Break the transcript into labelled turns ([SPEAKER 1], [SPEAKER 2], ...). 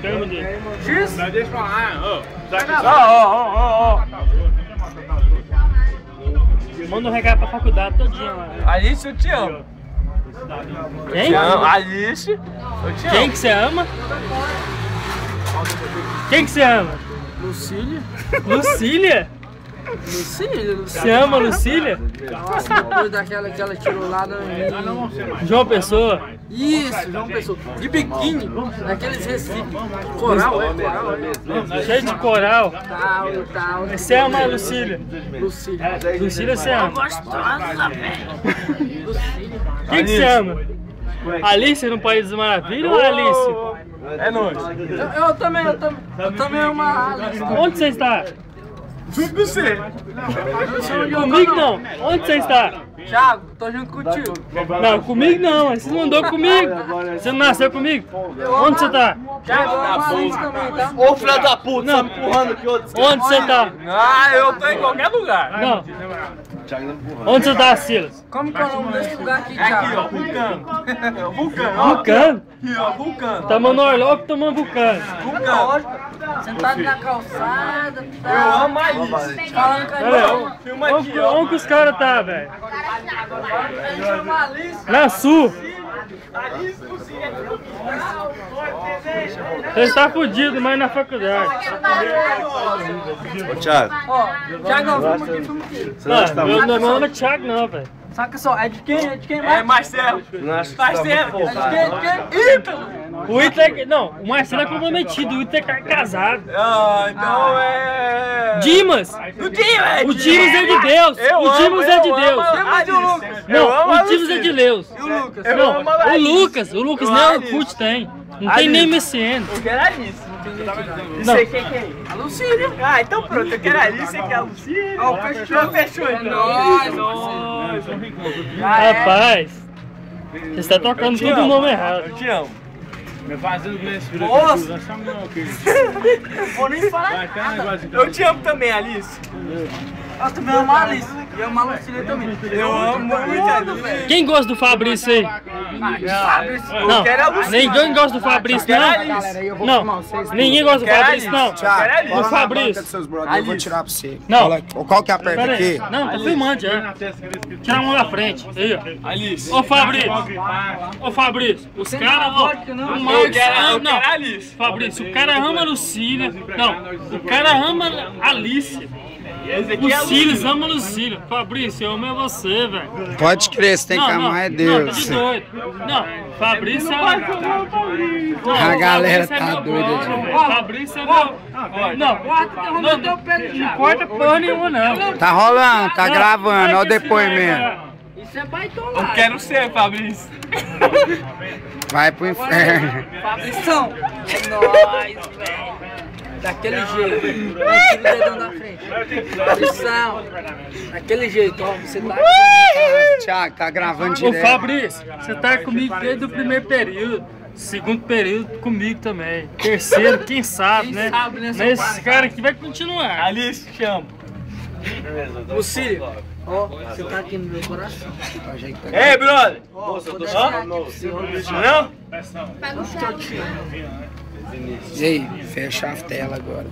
[SPEAKER 1] termo dele.
[SPEAKER 2] X?
[SPEAKER 3] Deixa pra lá.
[SPEAKER 1] Ó. Manda um recado pra faculdade todinha lá.
[SPEAKER 2] Alice, eu te amo.
[SPEAKER 1] Quem?
[SPEAKER 2] Te amo. Alice, eu te amo.
[SPEAKER 1] Quem que você ama? Quem que você ama?
[SPEAKER 2] Lucília?
[SPEAKER 1] Lucília?
[SPEAKER 2] Lucília?
[SPEAKER 1] Você ama Lucília?
[SPEAKER 2] Nossa, depois daquela que ela tirou lá no...
[SPEAKER 1] João Pessoa?
[SPEAKER 2] Isso, João Pessoa. De biquíni, naqueles recifes. Coral, coral.
[SPEAKER 1] Cheio de coral.
[SPEAKER 2] Tal.
[SPEAKER 1] Você ama a Lucília?
[SPEAKER 2] Lucília.
[SPEAKER 1] Lucília você ama?
[SPEAKER 2] Gostosa, velho. Lucília.
[SPEAKER 1] Quem que você ama? Alice no País das Maravilhas ou Alice?
[SPEAKER 2] É nóis. Eu também amo a Alice.
[SPEAKER 1] Onde você está?
[SPEAKER 3] Junto com você.
[SPEAKER 1] Comigo não. Onde você está?
[SPEAKER 2] Thiago, tô junto contigo.
[SPEAKER 1] Não, comigo não. Você não andou comigo. Você não nasceu comigo? Onde você está?
[SPEAKER 2] Thiago, eu amo a Alice também, tá?
[SPEAKER 3] Ô filho da puta,
[SPEAKER 1] Não.
[SPEAKER 3] tá me empurrando aqui outro.
[SPEAKER 1] Onde você está?
[SPEAKER 2] Ah, eu tô em qualquer lugar.
[SPEAKER 1] Não. Onde você está, Silas?
[SPEAKER 2] Como que é o nome desse lugar aqui,
[SPEAKER 3] Aqui,
[SPEAKER 2] Thiago?
[SPEAKER 3] ó, vulcano. Vulcano, ó.
[SPEAKER 1] Vulcano?
[SPEAKER 3] Aqui, ó, vulcano.
[SPEAKER 1] Tá Manorloco tomando vulcano.
[SPEAKER 3] Vulcano.
[SPEAKER 2] Sentado na calçada, tá?
[SPEAKER 3] Eu amo a Alice.
[SPEAKER 2] Falando com a
[SPEAKER 1] Olha,
[SPEAKER 2] gente.
[SPEAKER 3] Filma aqui, ó.
[SPEAKER 1] onde que os caras tá, velho?
[SPEAKER 2] A gente ama a Alice.
[SPEAKER 1] Na Sul. Você está fudido, mas na faculdade.
[SPEAKER 3] Ô, Thiago.
[SPEAKER 2] Ó, Thiago, filma aqui.
[SPEAKER 1] Não, meu nome é Thiago não, velho.
[SPEAKER 2] Saca só, é de quem? É de quem
[SPEAKER 3] É
[SPEAKER 2] mais?
[SPEAKER 3] Marcelo. Marcelo.
[SPEAKER 2] É de quem? Ítalo.
[SPEAKER 1] O Ítalo não, o Marcelo é comprometido, o Ítalo é casado.
[SPEAKER 3] Ah, então é...
[SPEAKER 1] Dimas!
[SPEAKER 3] O Dimas!
[SPEAKER 1] O Dimas é de Deus! O Dimas é de Deus!
[SPEAKER 2] E o Lucas?
[SPEAKER 1] Não, o Dimas é de Deus!
[SPEAKER 2] E o Lucas?
[SPEAKER 1] Não, o Lucas nem o Orkut tem. Não tem nem MSN.
[SPEAKER 3] Eu quero a Alice.
[SPEAKER 1] Não.
[SPEAKER 3] Você quem que é?
[SPEAKER 2] A Lucília.
[SPEAKER 3] Ah, então pronto, eu quero a Alice, você quer a Lucia?
[SPEAKER 2] Ó, fechou então.
[SPEAKER 1] Rapaz, você está tocando tudo o nome errado.
[SPEAKER 3] Eu te amo.
[SPEAKER 4] Me fazendo nesse
[SPEAKER 2] Nossa.
[SPEAKER 4] vídeo.
[SPEAKER 2] Vou nem falar nada.
[SPEAKER 3] Eu te amo também, Alice.
[SPEAKER 2] Eu também amo a Alice. E amo a Lucília também.
[SPEAKER 3] Eu amo muito a Alice.
[SPEAKER 1] Quem gosta do Fabrício aí? Não,
[SPEAKER 3] quero a Lucília.
[SPEAKER 1] ninguém gosta do Fabrício, não? Não, ninguém gosta do Fabrício, não.
[SPEAKER 3] Quero a
[SPEAKER 1] O Fabrício.
[SPEAKER 5] Eu vou tirar pra você.
[SPEAKER 1] Não.
[SPEAKER 5] Qual que aperta
[SPEAKER 1] Pera
[SPEAKER 5] aqui?
[SPEAKER 1] aí. Não, tá filmando já. Tira a mão da frente. Aí, ó.
[SPEAKER 3] Alice.
[SPEAKER 1] Ô Fabrício, ô Fabrício, os caras, ó, o Marcos,
[SPEAKER 3] Eu quero
[SPEAKER 1] não,
[SPEAKER 3] a Alice.
[SPEAKER 1] Fabrício, o cara ama a Lucília, não, o cara ama a Alice,
[SPEAKER 3] Esse aqui
[SPEAKER 1] o
[SPEAKER 3] é a
[SPEAKER 1] Silas ama a Lucília, Fabrício, eu amo é você, velho.
[SPEAKER 5] Pode crer, você tem que amar é
[SPEAKER 1] Não, tá
[SPEAKER 5] Deus.
[SPEAKER 1] de doido. Não, Fabrício é Não,
[SPEAKER 5] A galera
[SPEAKER 1] Fabrício é
[SPEAKER 5] tá
[SPEAKER 1] meu
[SPEAKER 5] doida
[SPEAKER 1] brother,
[SPEAKER 5] demais.
[SPEAKER 1] velho. Fabrício é meu... Não corta porra nenhuma, não.
[SPEAKER 5] Tá rolando, tá gravando, olha o depoimento.
[SPEAKER 2] Isso é baitolado.
[SPEAKER 3] Eu quero ser, Fabrício.
[SPEAKER 5] Vai pro inferno.
[SPEAKER 2] Fabrição. É nóis, velho. Daquele jeito. Tira o dedão da frente. Fabrição. Daquele jeito, ó. Você tá aqui.
[SPEAKER 5] Thiago, tá gravando
[SPEAKER 1] Ô
[SPEAKER 5] direto.
[SPEAKER 1] Fabrício, você tá comigo desde o primeiro período. Segundo período comigo também. Terceiro, quem sabe,
[SPEAKER 2] Quem
[SPEAKER 1] né?
[SPEAKER 2] sabe, né, seu
[SPEAKER 1] Mas esse
[SPEAKER 2] pai?
[SPEAKER 1] cara aqui vai continuar.
[SPEAKER 3] Alice, te amo.
[SPEAKER 2] Lucília. Ó, você tá aqui no meu coração.
[SPEAKER 3] Ei, brother.
[SPEAKER 2] Ó, vou deixar aqui pra você, ó.
[SPEAKER 3] Não?
[SPEAKER 2] Eu te amo.
[SPEAKER 5] E aí, fecha a tela agora.